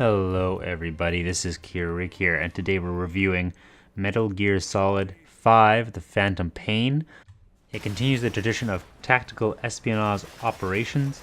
Hello everybody, this is Kiereek here, and today we're reviewing Metal Gear Solid 5, The Phantom Pain. It continues the tradition of tactical espionage operations.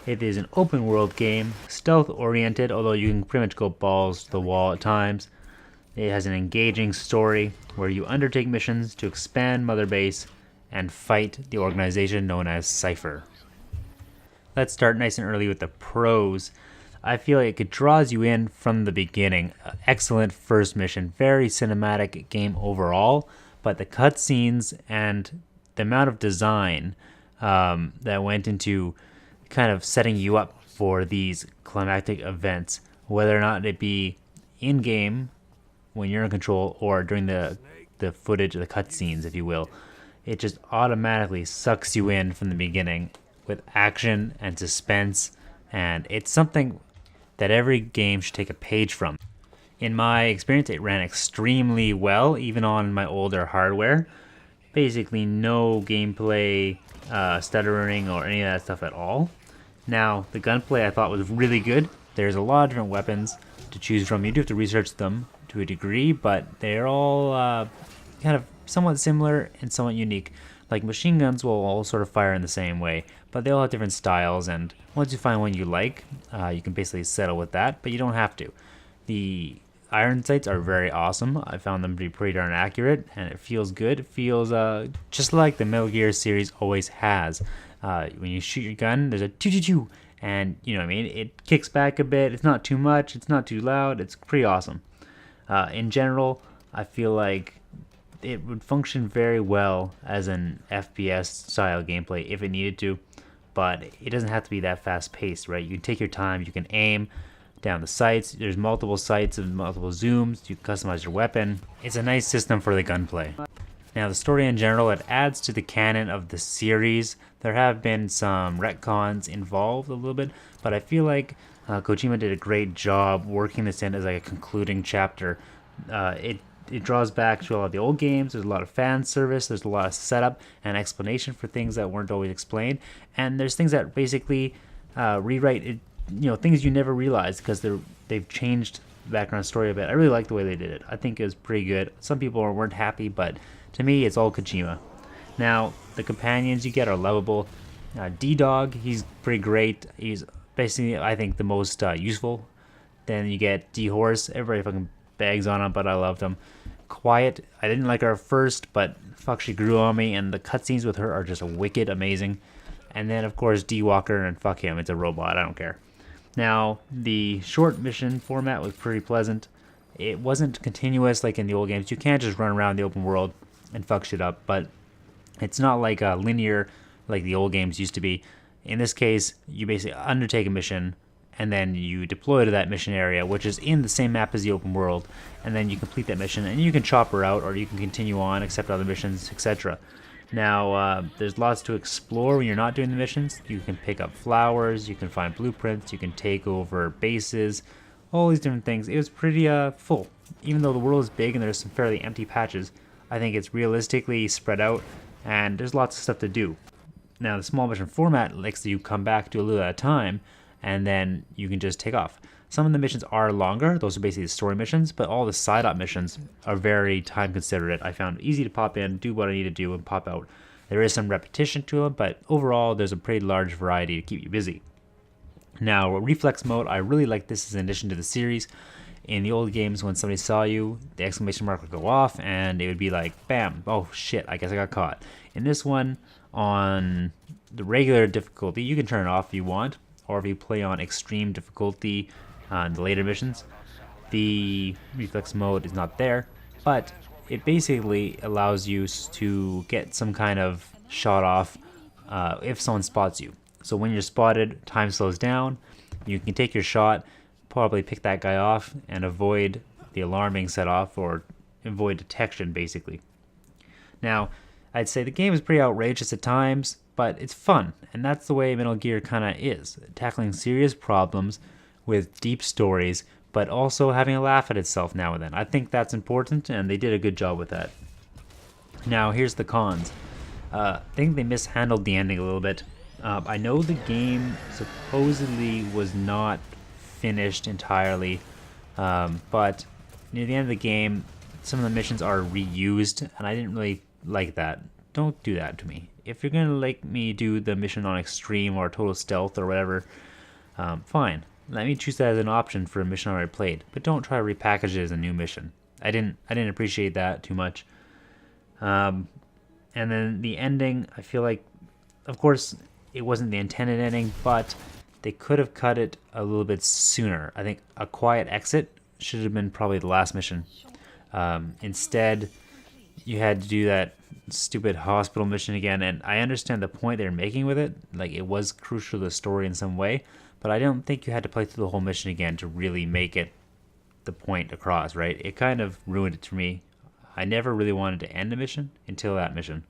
It is an open world game, stealth oriented, although you can pretty much go balls to the wall at times. It has an engaging story where you undertake missions to expand Mother Base and fight the organization known as Cypher. Let's start nice and early with the pros. I feel like it draws you in from the beginning. Excellent first mission, very cinematic game overall, but the cutscenes and the amount of design that went into kind of setting you up for these climactic events, whether or not it be in-game when you're in control or during the footage, the cutscenes, if you will, it just automatically sucks you in from the beginning with action and suspense, and it's something that every game should take a page from. In my experience, it ran extremely well, even on my older hardware. Basically no gameplay stuttering or any of that stuff at all. Now, the gunplay I thought was really good. There's a lot of different weapons to choose from. You do have to research them to a degree, but they're all kind of somewhat similar and somewhat unique. Like machine guns will all sort of fire in the same way, but they all have different styles, and once you find one you like, you can basically settle with that, but you don't have to. The iron sights are very awesome. I found them to be pretty darn accurate, and it feels good. It feels just like the Metal Gear series always has. When you shoot your gun, there's a choo-choo-choo, and you know what I mean? It kicks back a bit. It's not too much. It's not too loud. It's pretty awesome. In general, I feel like it would function very well as an FPS style gameplay if it needed to, but it doesn't have to be that fast paced, right? You can take your time, you can aim down the sights, there's multiple sights and multiple zooms, you can customize your weapon. It's a nice system for the gunplay. Now the story in general, it adds to the canon of the series. There have been some retcons involved a little bit, but I feel like Kojima did a great job working this in as like a concluding chapter. It draws back to a lot of the old games. There's a lot of fan service. There's a lot of setup and explanation for things that weren't always explained. And there's things that basically rewrite it, things you never realized because they've changed the background story a bit. I really like the way they did it. I think it was pretty good. Some people weren't happy, but to me, it's all Kojima. Now, the companions you get are lovable. D-Dog, he's pretty great. He's basically, I think, the most useful. Then you get D-Horse. Everybody fucking bags on him, but I loved him. Quiet, I didn't like her at first, but fuck, she grew on me, and the cutscenes with her are just wicked amazing. And then, of course, D-Walker, and fuck him, it's a robot, I don't care. Now, the short mission format was pretty pleasant. It wasn't continuous like in the old games. You can't just run around the open world and fuck shit up, but it's not like linear like the old games used to be. In this case, you basically undertake a mission, and then you deploy to that mission area, which is in the same map as the open world, and then you complete that mission, and you can chop her out, or you can continue on, accept other missions, etc. Now, there's lots to explore when you're not doing the missions. You can pick up flowers, you can find blueprints, you can take over bases, all these different things. It was pretty full. Even though the world is big and there's some fairly empty patches, I think it's realistically spread out, and there's lots of stuff to do. Now, the small mission format lets you come back, do a little at a time, and then you can just take off. Some of the missions are longer. Those are basically the story missions, but all the side-op missions are very time-considerate. I found it easy to pop in, do what I need to do, and pop out. There is some repetition to them, but overall, there's a pretty large variety to keep you busy. Now, reflex mode, I really like this as an addition to the series. In the old games, when somebody saw you, the exclamation mark would go off, and it would be like, bam, oh shit, I guess I got caught. In this one, on the regular difficulty, you can turn it off if you want, or if you play on extreme difficulty on the later missions, the reflex mode is not there, but it basically allows you to get some kind of shot off if someone spots you. So when you're spotted, time slows down, you can take your shot, probably pick that guy off, and avoid the alarm being set off, or avoid detection, basically. Now, I'd say the game is pretty outrageous at times, but it's fun, and that's the way Metal Gear kind of is, tackling serious problems with deep stories, but also having a laugh at itself now and then. I think that's important, and they did a good job with that. Now, here's the cons. I think they mishandled the ending a little bit. I know the game supposedly was not finished entirely. But near the end of the game, some of the missions are reused, and I didn't really like that. Don't do that to me. If you're gonna like me do the mission on extreme or total stealth or whatever, fine. Let me choose that as an option for a mission I already played, but don't try to repackage it as a new mission. I didn't appreciate that too much. And then the ending, I feel like, of course, it wasn't the intended ending, but they could have cut it a little bit sooner. I think a quiet exit should have been probably the last mission. Instead, you had to do that stupid hospital mission again, and I understand the point they're making with it. Like, it was crucial to the story in some way, but I don't think you had to play through the whole mission again to really make it the point across, right? It kind of ruined it for me. I never really wanted to end a mission until that mission.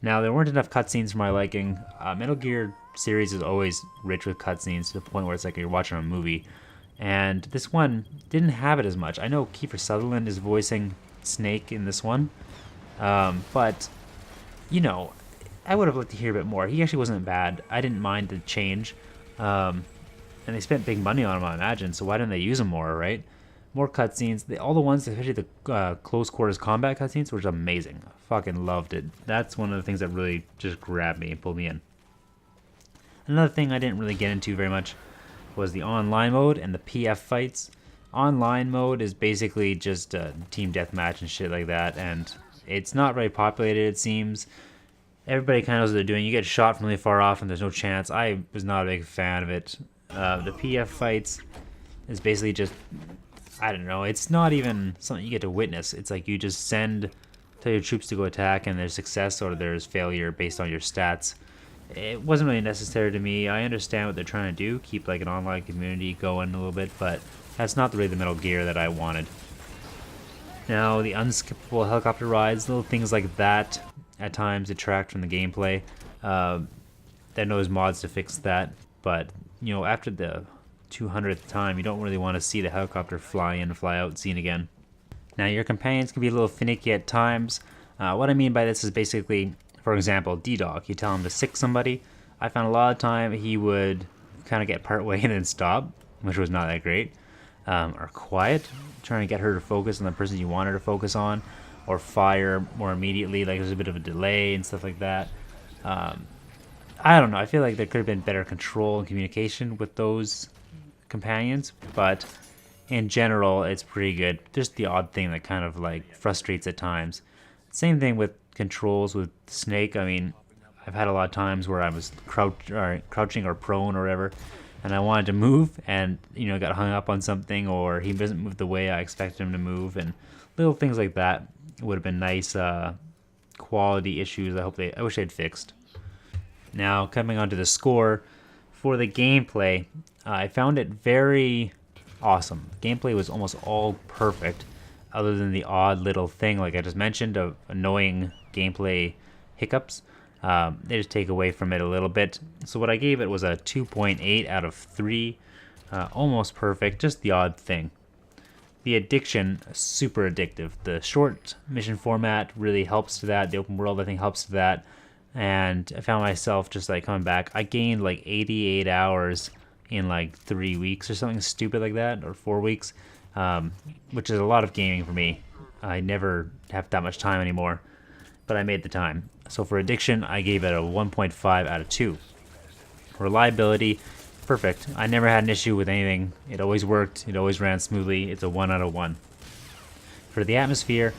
Now, there weren't enough cutscenes for my liking. Metal Gear series is always rich with cutscenes to the point where it's like you're watching a movie. And this one didn't have it as much. I know Kiefer Sutherland is voicing Snake in this one. But, you know, I would have liked to hear a bit more. He actually wasn't bad. I didn't mind the change. And they spent big money on him, I imagine, so why didn't they use him more, right? More cutscenes. All the ones, especially the close quarters combat cutscenes, were just amazing. I fucking loved it. That's one of the things that really just grabbed me and pulled me in. Another thing I didn't really get into very much was the online mode and the PF fights. Online mode is basically just a team deathmatch and shit like that, and it's not very populated, it seems. Everybody kind of knows what they're doing. You get shot from really far off and there's no chance. I was not a big fan of it. The PF fights is basically just, I don't know, it's not even something you get to witness. It's like you just tell your troops to go attack and there's success or there's failure based on your stats. It wasn't really necessary to me. I understand what they're trying to do, keep like an online community going a little bit, but that's not really the Metal Gear that I wanted. Now, the unskippable helicopter rides, little things like that, at times detract from the gameplay. I know there's mods to fix that, but, you know, after the 200th time, you don't really want to see the helicopter fly in, fly out scene again. Now, your companions can be a little finicky at times. What I mean by this is basically, for example, D-Dog. You tell him to sick somebody. I found a lot of time he would kind of get part way and then stop, which was not that great. Or quiet, trying to get her to focus on the person you want her to focus on, or fire more immediately, like there's a bit of a delay and stuff like that. I don't know, I feel like there could have been better control and communication with those companions, but in general, it's pretty good. Just the odd thing that kind of like frustrates at times. Same thing with controls with Snake. I mean, I've had a lot of times where I was crouching or prone or whatever, and I wanted to move and, you know, got hung up on something, or he doesn't move the way I expected him to move, and little things like that would have been nice quality issues I wish they'd fixed. Now, coming on to the score, for the gameplay, I found it very awesome. Gameplay was almost all perfect, other than the odd little thing, like I just mentioned, of annoying gameplay hiccups. They just take away from it a little bit. So what I gave it was a 2.8 out of 3. Almost perfect, just the odd thing. The addiction, super addictive. The short mission format really helps to that. The open world, I think, helps to that. And I found myself just like coming back. I gained like 88 hours in like 3 weeks or something stupid like that, or 4 weeks, which is a lot of gaming for me. I never have that much time anymore, but I made the time. So for addiction, I gave it a 1.5 out of 2. Reliability, perfect. I never had an issue with anything. It always worked. It always ran smoothly. It's a 1 out of 1. For the atmosphere,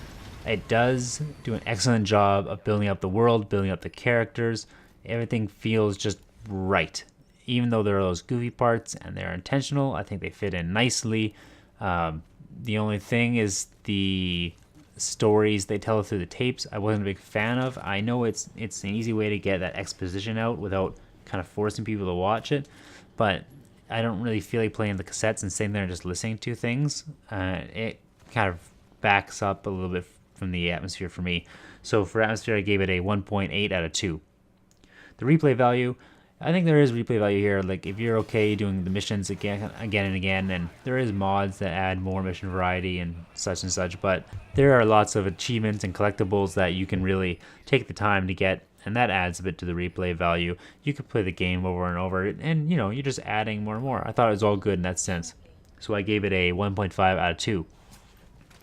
it does do an excellent job of building up the world, building up the characters. Everything feels just right. Even though there are those goofy parts and they're intentional, I think they fit in nicely. The only thing is the stories they tell through the tapes I wasn't a big fan of. I know it's an easy way to get that exposition out without kind of forcing people to watch it, but I don't really feel like playing the cassettes and sitting there and just listening to things. It kind of backs up a little bit from the atmosphere for me. So for atmosphere, I gave it a 1.8 out of 2. The replay value, I think there is replay value here. Like, if you're okay doing the missions again and again, and there is mods that add more mission variety and such, but there are lots of achievements and collectibles that you can really take the time to get and that adds a bit to the replay value. You could play the game over and over, and you know, you're just adding more and more. I thought it was all good in that sense. So I gave it a 1.5 out of 2.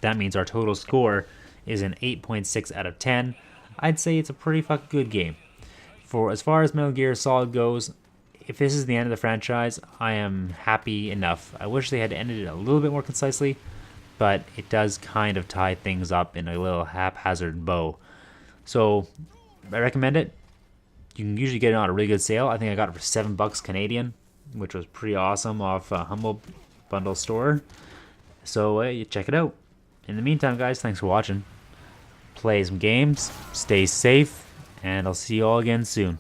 That means our total score is an 8.6 out of 10. I'd say it's a pretty fucking good game. For as far as Metal Gear Solid goes, if this is the end of the franchise, I am happy enough. I wish they had ended it a little bit more concisely, but it does kind of tie things up in a little haphazard bow. So I recommend it. You can usually get it on a really good sale. I think I got it for $7 Canadian, which was pretty awesome off Humble Bundle store. So you check it out. In the meantime, guys, thanks for watching. Play some games, stay safe, and I'll see you all again soon.